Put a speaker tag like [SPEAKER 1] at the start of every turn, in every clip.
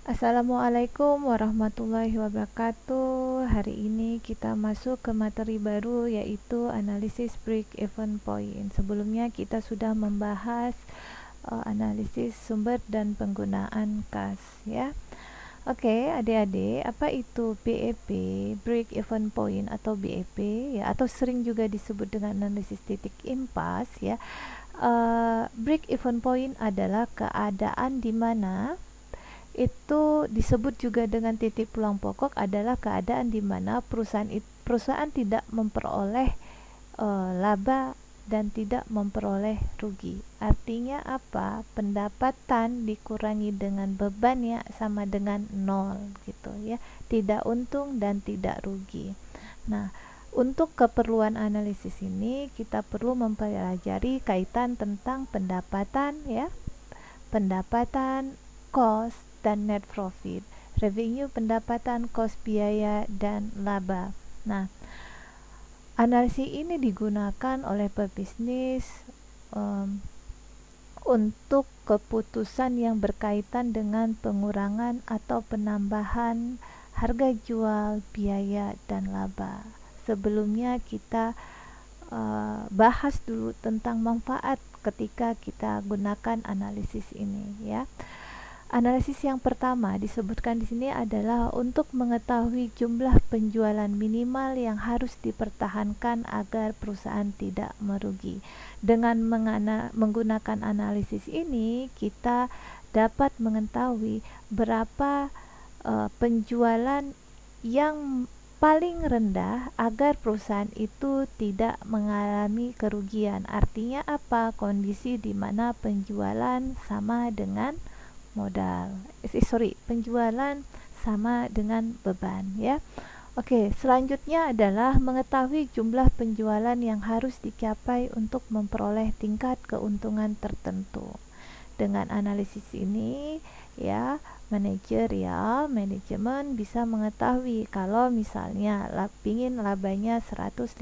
[SPEAKER 1] Assalamualaikum warahmatullahi wabarakatuh. Hari ini kita masuk ke materi baru, yaitu analisis break-even point. Sebelumnya kita sudah membahas analisis sumber dan penggunaan kas, ya. Oke, adik-adik, apa itu BEP, break-even point atau BEP, ya, atau sering juga disebut dengan analisis titik impas, ya. Break-even point adalah keadaan di mana itu disebut juga dengan titik pulang pokok, adalah keadaan di mana perusahaan tidak memperoleh laba dan tidak memperoleh rugi. Artinya apa? Pendapatan dikurangi dengan bebannya sama dengan nol, gitu ya. Tidak untung dan tidak rugi. Nah, untuk keperluan analisis ini kita perlu mempelajari kaitan tentang pendapatan, ya. Pendapatan, cost, dan net profit, revenue, pendapatan, cost, biaya, dan laba. Nah, analisis ini digunakan oleh pebisnis untuk keputusan yang berkaitan dengan pengurangan atau penambahan harga jual, biaya, dan laba. Sebelumnya kita bahas dulu tentang manfaat ketika kita gunakan analisis ini, ya. Analisis yang pertama disebutkan di sini adalah untuk mengetahui jumlah penjualan minimal yang harus dipertahankan agar perusahaan tidak merugi. Dengan menggunakan analisis ini, kita dapat mengetahui berapa penjualan yang paling rendah agar perusahaan itu tidak mengalami kerugian. Artinya apa? Kondisi di mana penjualan sama dengan penjualan sama dengan beban, ya. Oke, selanjutnya adalah mengetahui jumlah penjualan yang harus dicapai untuk memperoleh tingkat keuntungan tertentu. Dengan analisis ini, ya, manajemen bisa mengetahui kalau misalnya ingin labanya 150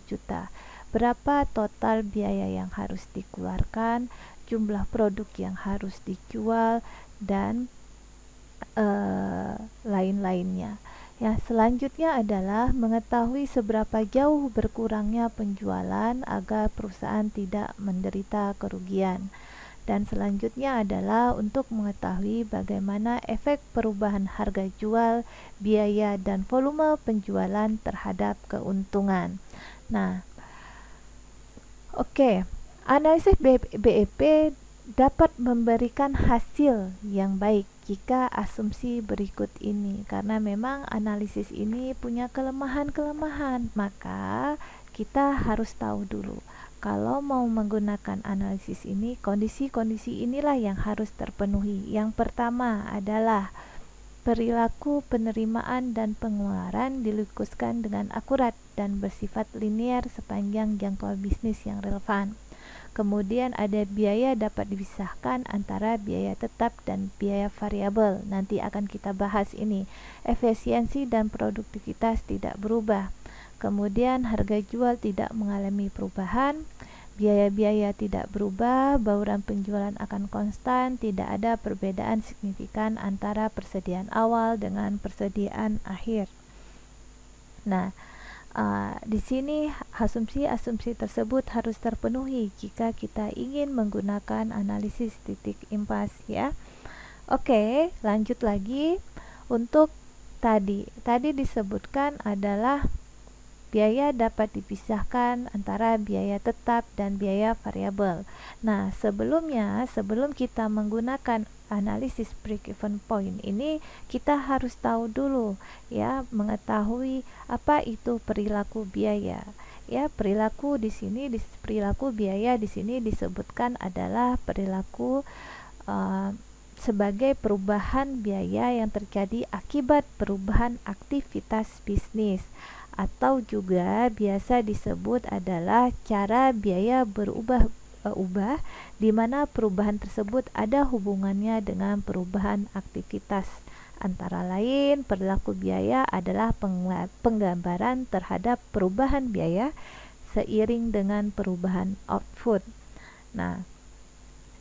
[SPEAKER 1] juta, berapa total biaya yang harus dikeluarkan, jumlah produk yang harus dijual, dan lain-lainnya. Ya, selanjutnya adalah mengetahui seberapa jauh berkurangnya penjualan agar perusahaan tidak menderita kerugian. Dan selanjutnya adalah untuk mengetahui bagaimana efek perubahan harga jual, biaya, dan volume penjualan terhadap keuntungan. Nah, oke. Analisis BEP dapat memberikan hasil yang baik jika asumsi berikut ini, karena memang analisis ini punya kelemahan-kelemahan, maka kita harus tahu dulu kalau mau menggunakan analisis ini, kondisi-kondisi inilah yang harus terpenuhi. Yang pertama adalah perilaku penerimaan dan pengeluaran dilukiskan dengan akurat dan bersifat linear sepanjang jangkauan bisnis yang relevan. Kemudian ada biaya dapat dipisahkan antara biaya tetap dan biaya variabel. Nanti akan kita bahas ini. Efisiensi dan produktivitas tidak berubah. Kemudian harga jual tidak mengalami perubahan. Biaya-biaya tidak berubah, bauran penjualan akan konstan, tidak ada perbedaan signifikan antara persediaan awal dengan persediaan akhir. Nah, di sini asumsi-asumsi tersebut harus terpenuhi jika kita ingin menggunakan analisis titik impas, ya. Oke, lanjut lagi. Untuk tadi disebutkan adalah biaya dapat dipisahkan antara biaya tetap dan biaya variabel. Nah, sebelum kita menggunakan analisis break-even point ini, kita harus tahu dulu, ya, mengetahui apa itu perilaku biaya. Ya, perilaku biaya di sini disebutkan adalah perilaku sebagai perubahan biaya yang terjadi akibat perubahan aktivitas bisnis, atau juga biasa disebut adalah cara biaya berubah di mana perubahan tersebut ada hubungannya dengan perubahan aktivitas. Antara lain, perilaku biaya adalah penggambaran terhadap perubahan biaya seiring dengan perubahan output. Nah,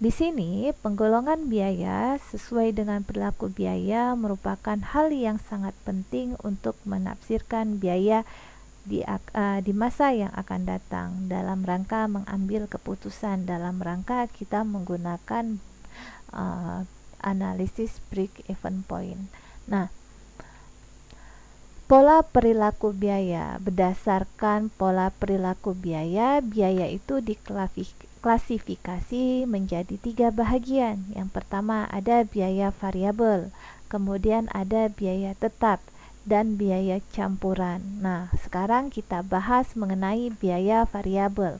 [SPEAKER 1] Di sini, penggolongan biaya sesuai dengan perilaku biaya merupakan hal yang sangat penting untuk menafsirkan biaya di masa yang akan datang dalam rangka mengambil keputusan, dalam rangka kita menggunakan uh, analisis break-even point. Nah, pola perilaku biaya. Berdasarkan pola perilaku biaya, biaya itu diklasifikasi menjadi 3 bahagian. Yang pertama ada biaya variabel, kemudian ada biaya tetap, dan biaya campuran. Nah, sekarang kita bahas mengenai biaya variabel.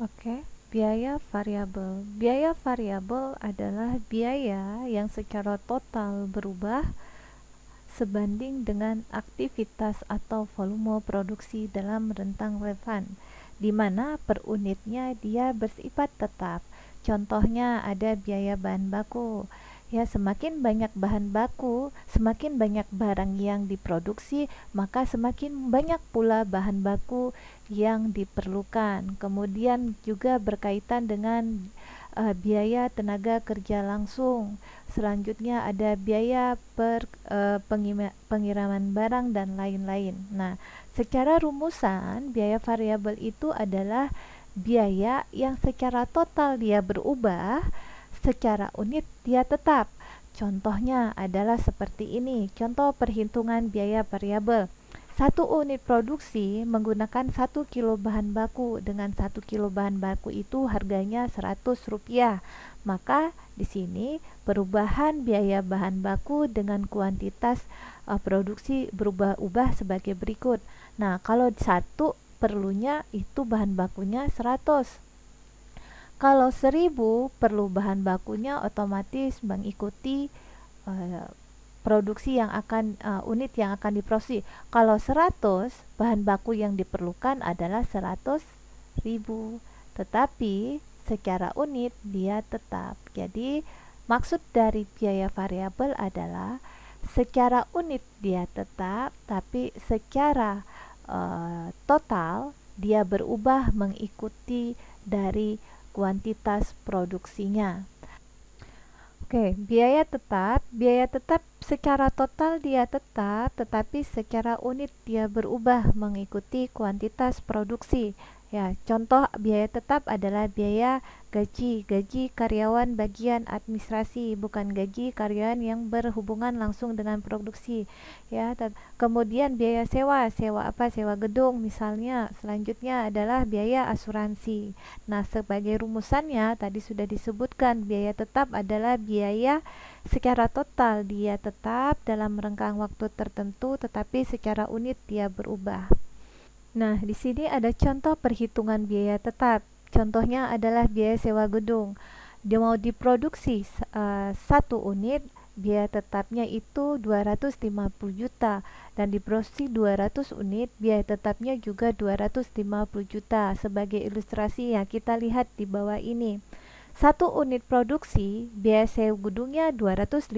[SPEAKER 1] Oke, biaya variabel. Biaya variabel adalah biaya yang secara total berubah sebanding dengan aktivitas atau volume produksi dalam rentang relevan, di mana per unitnya dia bersifat tetap. Contohnya ada biaya bahan baku. Ya, semakin banyak bahan baku, semakin banyak barang yang diproduksi, maka semakin banyak pula bahan baku yang diperlukan. Kemudian juga berkaitan dengan biaya tenaga kerja langsung. Selanjutnya ada biaya pengiriman barang dan lain-lain. Nah, secara rumusan biaya variabel itu adalah biaya yang secara total dia berubah, secara unit dia tetap. Contohnya adalah seperti ini. Contoh perhitungan biaya variabel. 1 unit produksi menggunakan 1 kilo bahan baku. Dengan 1 kilo bahan baku itu harganya Rp100. Maka di sini perubahan biaya bahan baku dengan kuantitas produksi berubah-ubah sebagai berikut. Nah, kalau 1 perlunya itu bahan bakunya 100. Kalau 1000 perlu bahan bakunya otomatis mengikuti produksi yang akan unit yang akan diproduksi. Kalau 100, bahan baku yang diperlukan adalah 100.000. Tetapi secara unit dia tetap. Jadi maksud dari biaya variabel adalah secara unit dia tetap, tapi secara total dia berubah mengikuti dari kuantitas produksinya. Oke, biaya tetap secara total dia tetap, tetapi secara unit dia berubah mengikuti kuantitas produksi. Ya, contoh biaya tetap adalah biaya gaji karyawan bagian administrasi, bukan gaji karyawan yang berhubungan langsung dengan produksi. Ya, kemudian biaya sewa apa? Sewa gedung misalnya. Selanjutnya adalah biaya asuransi. Nah, sebagai rumusannya tadi sudah disebutkan, biaya tetap adalah biaya secara total dia tetap dalam rentang waktu tertentu, tetapi secara unit dia berubah. Nah, di sini ada contoh perhitungan biaya tetap. Contohnya adalah biaya sewa gedung. Dia mau diproduksi 1 unit, biaya tetapnya itu 250 juta, dan diproduksi 200 unit, biaya tetapnya juga 250 juta. Sebagai ilustrasi yang kita lihat di bawah ini. 1 unit produksi, biaya sewa gedungnya 250.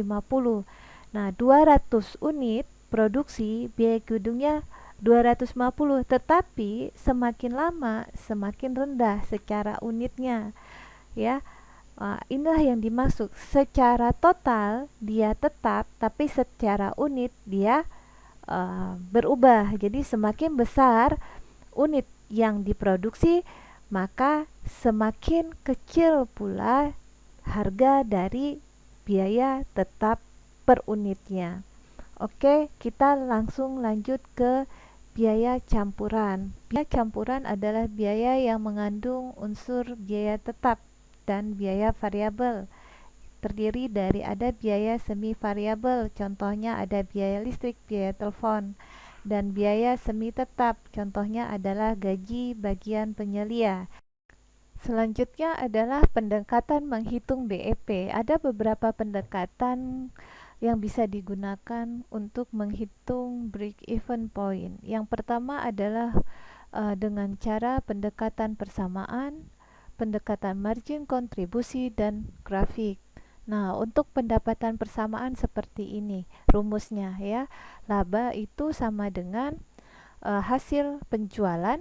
[SPEAKER 1] Nah, 200 unit produksi, biaya gedungnya 250, tetapi semakin lama semakin rendah secara unitnya. Ya, inilah yang dimaksud secara total dia tetap, tapi secara unit dia berubah. Jadi semakin besar unit yang diproduksi, maka semakin kecil pula harga dari biaya tetap per unitnya. Oke, kita langsung lanjut ke biaya campuran. Biaya campuran adalah biaya yang mengandung unsur biaya tetap dan biaya variabel. Terdiri dari ada biaya semi variabel, contohnya ada biaya listrik, biaya telepon, dan biaya semi tetap, contohnya adalah gaji bagian penyelia. Selanjutnya adalah pendekatan menghitung BEP. Ada beberapa pendekatan yang bisa digunakan untuk menghitung break-even point. Yang pertama adalah dengan cara pendekatan persamaan, pendekatan margin kontribusi, dan grafik. Nah, untuk pendapatan persamaan seperti ini rumusnya ya. Laba itu sama dengan hasil penjualan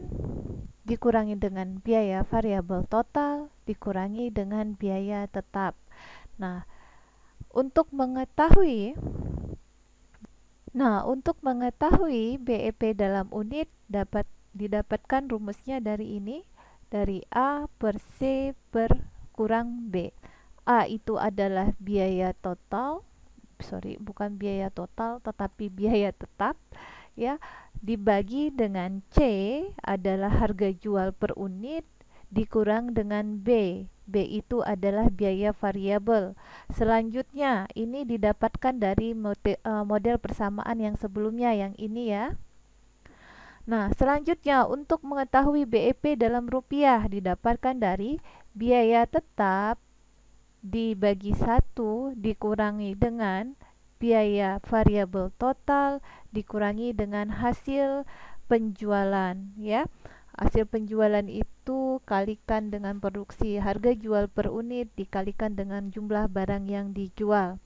[SPEAKER 1] dikurangi dengan biaya variabel total dikurangi dengan biaya tetap. Nah, untuk mengetahui BEP dalam unit dapat didapatkan rumusnya dari ini, dari A per C per kurang B. A itu adalah biaya total, bukan biaya total tetapi biaya tetap, ya, dibagi dengan C adalah harga jual per unit dikurang dengan B. B itu adalah biaya variabel. Selanjutnya, ini didapatkan dari model persamaan yang sebelumnya, yang ini ya. Nah, selanjutnya untuk mengetahui BEP dalam rupiah didapatkan dari biaya tetap dibagi 1 dikurangi dengan biaya variabel total dikurangi dengan hasil penjualan, ya. Hasil penjualan itu kalikan dengan produksi, harga jual per unit dikalikan dengan jumlah barang yang dijual.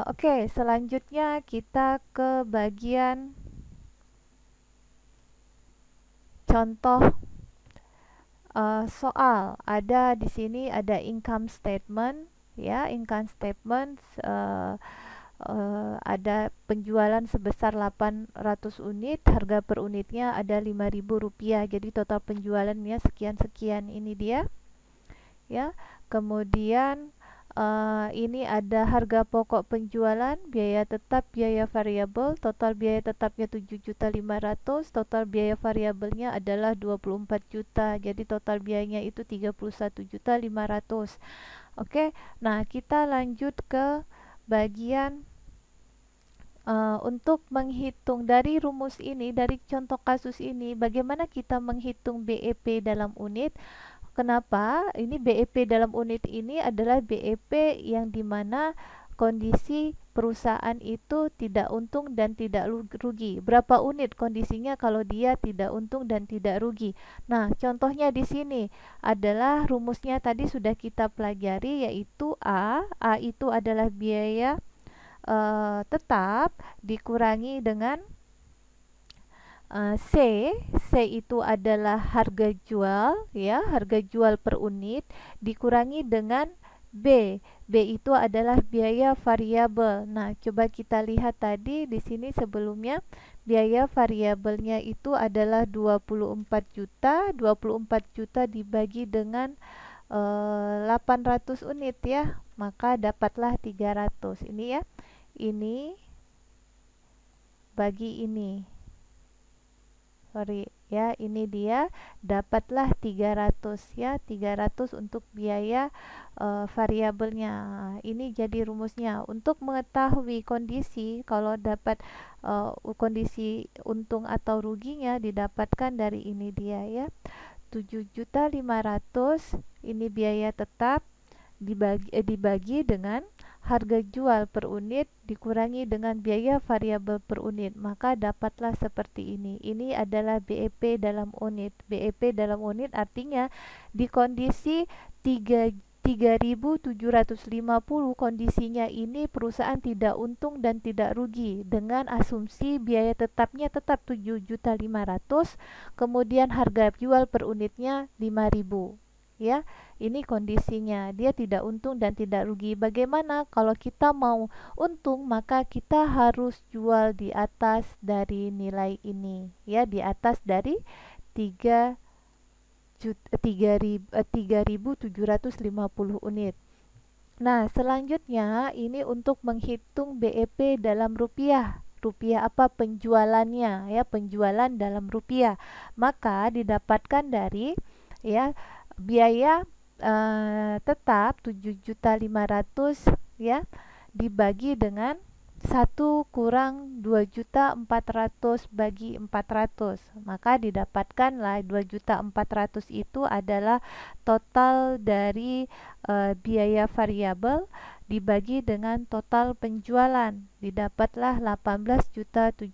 [SPEAKER 1] Oke, selanjutnya kita ke bagian contoh soal. Ada di sini ada income statement, ya, income statement ada penjualan sebesar 800 unit, harga per unitnya ada Rp5.000, jadi total penjualannya sekian-sekian, ini dia, ya. Kemudian ini ada harga pokok penjualan, biaya tetap, biaya variabel, total biaya tetapnya 7.500.000, total biaya variabelnya adalah 24 juta, jadi total biayanya itu 31.500.000. Oke, nah kita lanjut ke bagian untuk menghitung dari rumus ini, dari contoh kasus ini, bagaimana kita menghitung BEP dalam unit. Kenapa? Ini BEP dalam unit ini adalah BEP yang dimana kondisi perusahaan itu tidak untung dan tidak rugi. Berapa unit kondisinya kalau dia tidak untung dan tidak rugi? Nah, contohnya di sini adalah rumusnya tadi sudah kita pelajari, yaitu A. A itu adalah biaya tetap dikurangi dengan C. C itu adalah harga jual, ya, harga jual per unit dikurangi dengan B. B itu adalah biaya variabel. Nah, coba kita lihat tadi di sini sebelumnya biaya variabelnya itu adalah 24 juta. 24 juta dibagi dengan 800 unit, ya. Maka dapatlah 300. Ini ya. Ini bagi ini. Ya, ini dia, dapatlah 300, ya, 300 untuk biaya variabelnya. Ini jadi rumusnya. Untuk mengetahui kondisi, kalau dapat kondisi untung atau ruginya didapatkan dari ini dia, ya. 7.500.000 ini biaya tetap dibagi dengan harga jual per unit dikurangi dengan biaya variabel per unit, maka dapatlah seperti ini. Ini adalah BEP dalam unit. BEP dalam unit artinya di kondisi 3.750, kondisinya ini perusahaan tidak untung dan tidak rugi, dengan asumsi biaya tetapnya tetap 7.500.000, kemudian harga jual per unitnya 5.000. Ya, ini kondisinya, dia tidak untung dan tidak rugi. Bagaimana kalau kita mau untung? Maka kita harus jual di atas dari nilai ini, ya, di atas dari 3.750 unit. Nah, selanjutnya ini untuk menghitung BEP dalam rupiah. Rupiah apa? Penjualannya, ya, penjualan dalam rupiah. Maka didapatkan dari, ya, biaya tetap 7.500.000, ya, dibagi dengan 1 kurang 2.400.000 bagi 400, maka didapatkanlah 2.400.000 itu adalah total dari biaya variabel dibagi dengan total penjualan, didapatlah 18.705.000.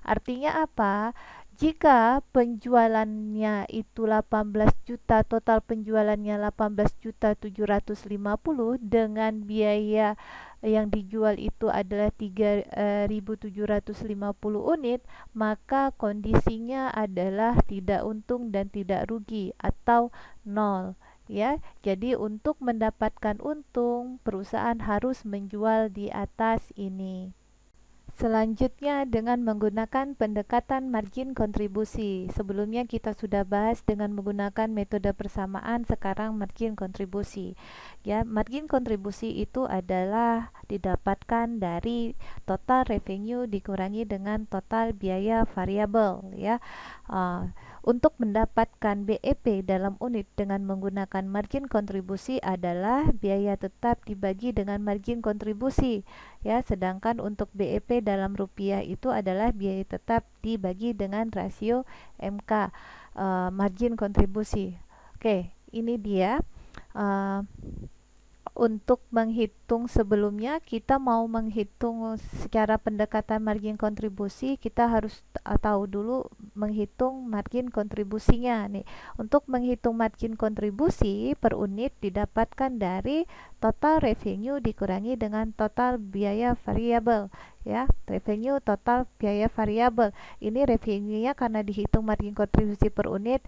[SPEAKER 1] Artinya apa? Jika penjualannya itu 18 juta, total penjualannya 18.750 dengan biaya yang dijual itu adalah 3.750 unit, maka kondisinya adalah tidak untung dan tidak rugi atau nol. Ya, jadi untuk mendapatkan untung, perusahaan harus menjual di atas ini. Selanjutnya dengan menggunakan pendekatan margin kontribusi. Sebelumnya kita sudah bahas dengan menggunakan metode persamaan, sekarang margin kontribusi. Ya, margin kontribusi itu adalah didapatkan dari total revenue dikurangi dengan total biaya variabel, ya. Untuk mendapatkan BEP dalam unit dengan menggunakan margin kontribusi adalah biaya tetap dibagi dengan margin kontribusi, ya, sedangkan untuk BEP dalam rupiah itu adalah biaya tetap dibagi dengan rasio MK, margin kontribusi. Oke, ini dia. Untuk menghitung, sebelumnya kita mau menghitung secara pendekatan margin kontribusi, kita harus tahu dulu menghitung margin kontribusinya nih. Untuk menghitung margin kontribusi per unit didapatkan dari total revenue dikurangi dengan total biaya variabel, ya. Revenue total biaya variabel. Ini revenue-nya karena dihitung margin kontribusi per unit,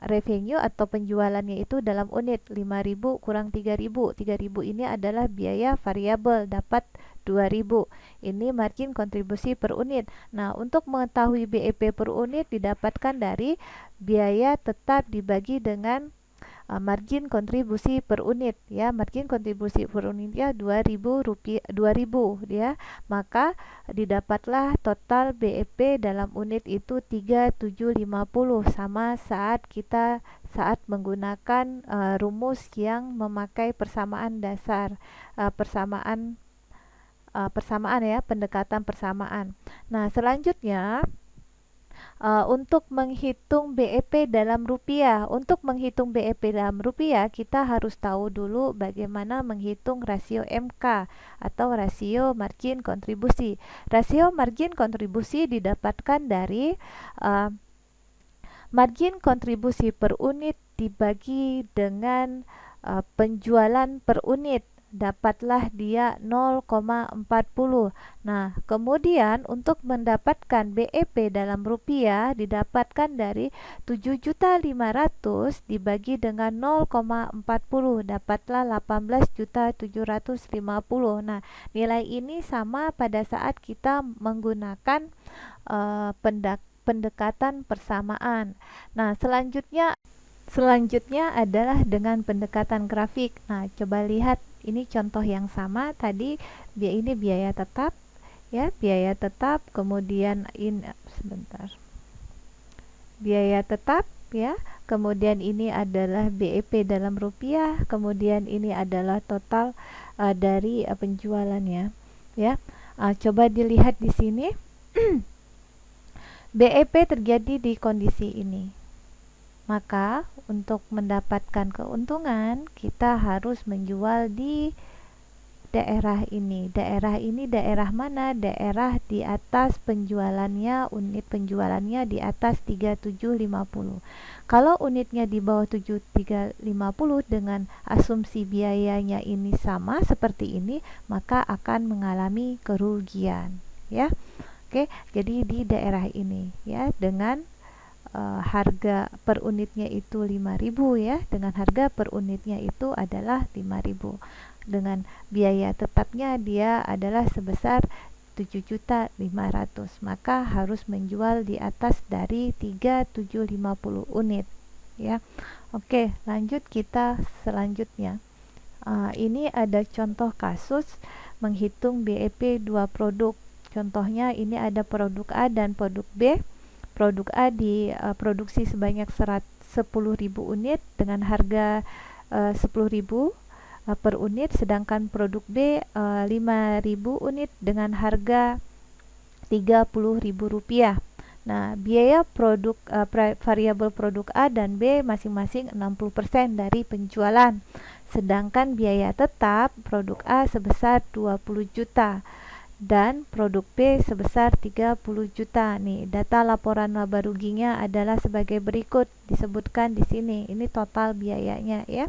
[SPEAKER 1] revenue atau penjualannya itu dalam unit, 5.000 kurang 3.000. 3.000 ini adalah biaya variabel, dapat 2.000. Ini margin kontribusi per unit. Nah, untuk mengetahui BEP per unit didapatkan dari biaya tetap dibagi dengan margin kontribusi per unit, ya. Margin kontribusi per unitnya 2.000 rupiah, 2.000, ya. Maka didapatlah total BEP dalam unit itu 3.750 sama saat menggunakan rumus yang memakai persamaan dasar, persamaan ya, pendekatan persamaan. Nah, selanjutnya untuk menghitung BEP dalam rupiah. Untuk menghitung BEP dalam rupiah, kita harus tahu dulu bagaimana menghitung rasio MK atau rasio margin kontribusi. Rasio margin kontribusi didapatkan dari margin kontribusi per unit dibagi dengan penjualan per unit, dapatlah dia 0,40. Nah, kemudian untuk mendapatkan BEP dalam rupiah didapatkan dari 7.500.000 dibagi dengan 0,40, dapatlah 18.750. Nah, nilai ini sama pada saat kita menggunakan pendekatan persamaan. Nah, selanjutnya adalah dengan pendekatan grafik. Nah, coba lihat, ini contoh yang sama tadi. Ini biaya tetap, ya, biaya tetap, kemudian biaya tetap, ya, kemudian ini adalah BEP dalam rupiah, kemudian ini adalah total dari penjualannya, ya. Coba dilihat di sini. BEP terjadi di kondisi ini. Maka untuk mendapatkan keuntungan kita harus menjual di daerah ini. Daerah ini daerah mana? Daerah di atas penjualannya, unit penjualannya di atas 3.750. Kalau unitnya di bawah 7.350 dengan asumsi biayanya ini sama seperti ini, maka akan mengalami kerugian, ya. Oke, jadi di daerah ini, ya, dengan harga per unitnya itu 5.000, ya, dengan harga per unitnya itu adalah 5.000. Dengan biaya tetapnya dia adalah sebesar 7.500.000, maka harus menjual di atas dari 3.750 unit, ya. Oke, lanjut kita selanjutnya. Ini ada contoh kasus menghitung BEP dua produk. Contohnya ini ada produk A dan produk B. Produk A diproduksi sebanyak 10.000 unit dengan harga 10.000 per unit, sedangkan produk B 5.000 unit dengan harga Rp30.000. Nah, biaya variabel produk A dan B masing-masing 60% dari penjualan, sedangkan biaya tetap produk A sebesar 20 juta dan produk B sebesar 30 juta. Nih, data laporan laba ruginya adalah sebagai berikut, disebutkan di sini. Ini total biayanya, ya.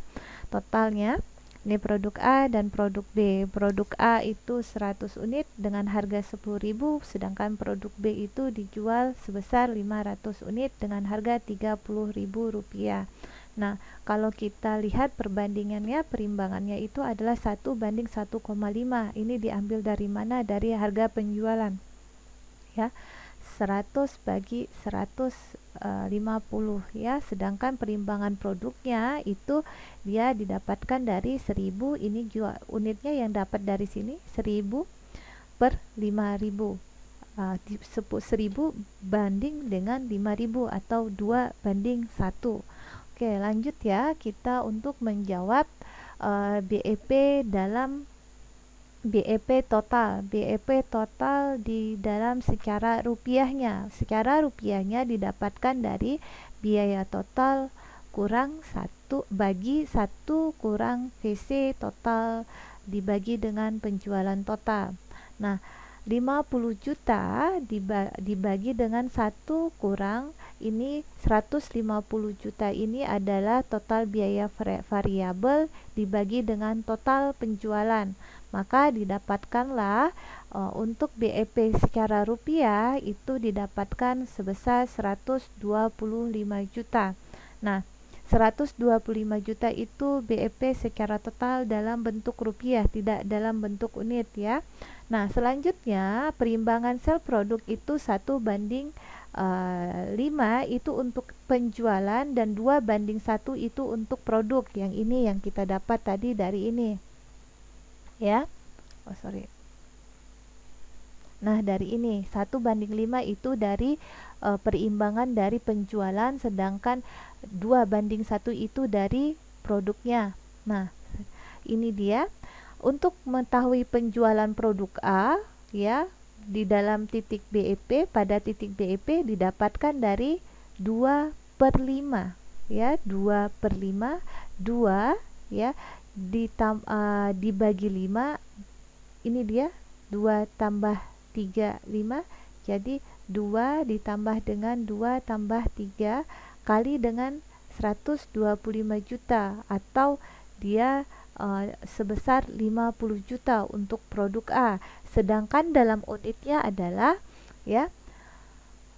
[SPEAKER 1] Totalnya Ini produk A dan produk B. Produk A itu 100 unit dengan harga 10.000, sedangkan produk B itu dijual sebesar 500 unit dengan harga Rp30.000. Nah, kalau kita lihat perbandingannya, perimbangannya itu adalah 1:1,5. Ini diambil dari mana? Dari harga penjualan. Ya. 100 bagi 150 ya, sedangkan perimbangan produknya itu dia didapatkan dari 1000. Ini jual unitnya yang dapat dari sini 1000 per 5000, 1000 banding dengan 5000 atau 2:1. Oke, lanjut ya, kita untuk menjawab BEP dalam BEP total. BEP total di dalam secara rupiahnya. Secara rupiahnya didapatkan dari biaya total kurang 1 bagi 1 kurang VC total dibagi dengan penjualan total. Nah, 50 juta dibagi dengan 1 kurang ini 150 juta ini adalah total biaya variabel dibagi dengan total penjualan. Maka didapatkanlah untuk BEP secara rupiah itu didapatkan sebesar 125 juta. Nah, 125 juta itu BEP secara total dalam bentuk rupiah, tidak dalam bentuk unit ya. Nah, selanjutnya perimbangan sel produk itu 1:5 itu untuk penjualan dan 2:1 itu untuk produk. Yang ini yang kita dapat tadi dari ini. Ya. Oh, sorry. Nah, dari ini 1:5 itu dari perimbangan dari penjualan, sedangkan 2:1 itu dari produknya. Nah, ini dia. Untuk mengetahui penjualan produk A ya, di dalam titik BEP, pada titik BEP didapatkan dari 2/5 ya, 2/5, 2 ya dibagi 5, ini dia 2 tambah 3, 5, jadi 2 ditambah dengan 2 tambah 3 kali dengan 125 juta atau dia sebesar 50 juta untuk produk A, sedangkan dalam unitnya adalah ya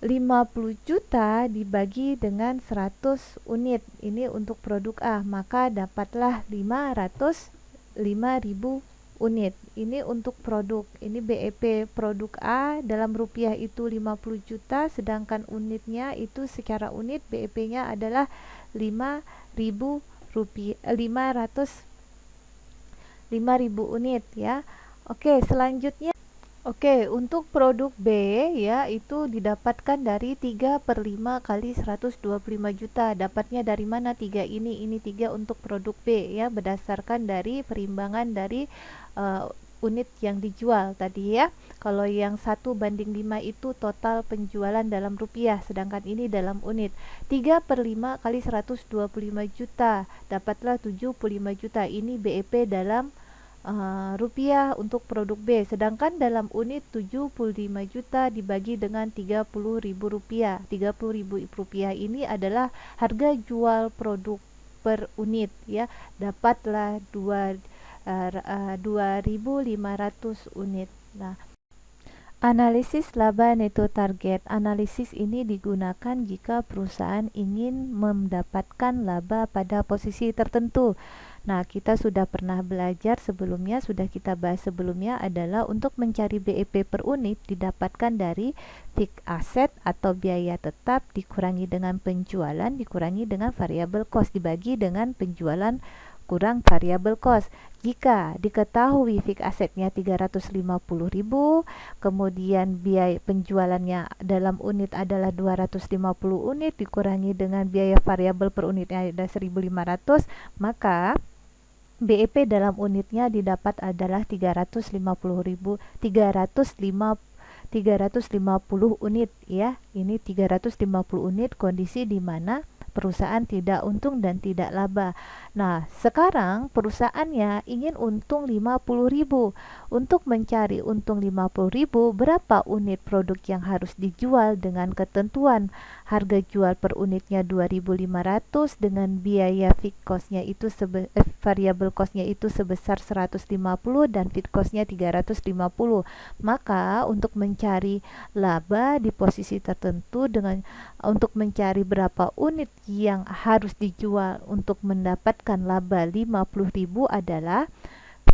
[SPEAKER 1] 50 juta dibagi dengan 100 unit ini untuk produk A, maka dapatlah 505.000 unit. Ini untuk produk, ini BEP produk A dalam rupiah itu 50 juta, sedangkan unitnya itu secara unit BEP-nya adalah 5.000 rupiah, 5.000 unit ya. Oke, selanjutnya untuk produk B ya, itu didapatkan dari 3/5 kali 125 juta. Dapatnya dari mana 3 ini? Ini 3 untuk produk B ya, berdasarkan dari perimbangan dari unit yang dijual tadi ya. Kalau yang 1:5 itu total penjualan dalam rupiah, sedangkan ini dalam unit. 3/5 kali 125 juta, dapatlah 75 juta. Ini BEP dalam rupiah untuk produk B, sedangkan dalam unit 75 juta dibagi dengan 30.000 rupiah. 30.000 rupiah ini adalah harga jual produk per unit ya, dapatlah 2.500 unit. Nah, analisis laba neto target. Analisis ini digunakan jika perusahaan ingin mendapatkan laba pada posisi tertentu. Nah, kita sudah pernah belajar sebelumnya, sudah kita bahas sebelumnya adalah untuk mencari BEP per unit didapatkan dari fixed asset atau biaya tetap dikurangi dengan penjualan dikurangi dengan variable cost dibagi dengan penjualan kurang variable cost. Jika diketahui fixed assetnya 350.000, kemudian biaya penjualannya dalam unit adalah 250 unit dikurangi dengan biaya variabel per unitnya ada 1.500, maka BEP dalam unitnya didapat adalah 350 unit ya. Ini 350 unit, kondisi di mana perusahaan tidak untung dan tidak laba. Nah, sekarang perusahaannya ingin untung 50.000. Untuk mencari untung 50.000, berapa unit produk yang harus dijual dengan ketentuan harga jual per unitnya 2.500 dengan biaya fixed cost-nya itu variable cost-nya itu sebesar 150 dan fixed cost-nya 350. Maka untuk mencari laba di posisi tertentu untuk mencari berapa unit yang harus dijual untuk mendapatkan laba 50.000 adalah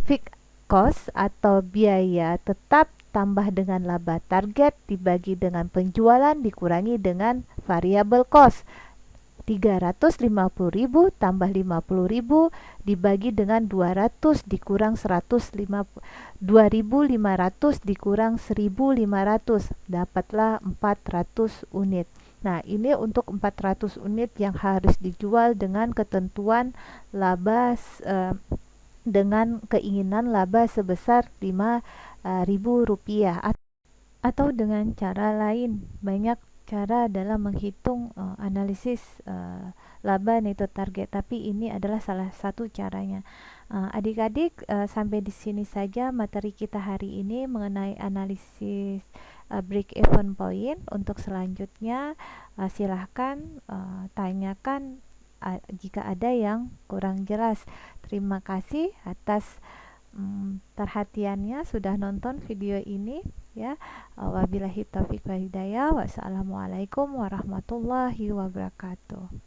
[SPEAKER 1] fixed cost atau biaya tetap tambah dengan laba target dibagi dengan penjualan dikurangi dengan variable cost. 350.000 tambah 50.000 dibagi dengan 200 dikurang 2.500 dikurang 1.500, dapatlah 400 unit. Nah, ini untuk 400 unit yang harus dijual dengan ketentuan laba dengan keinginan laba sebesar 5.000 rupiah. Atau dengan cara lain, banyak cara dalam menghitung analisis laba neto target, tapi ini adalah salah satu caranya. Adik-adik, sampai di sini saja materi kita hari ini mengenai analisis break even point. Untuk selanjutnya silahkan tanyakan jika ada yang kurang jelas. Terima kasih atas perhatiannya sudah nonton video ini ya. Wabillahi taufiq wal hidayah. Wassalamualaikum warahmatullahi wabarakatuh.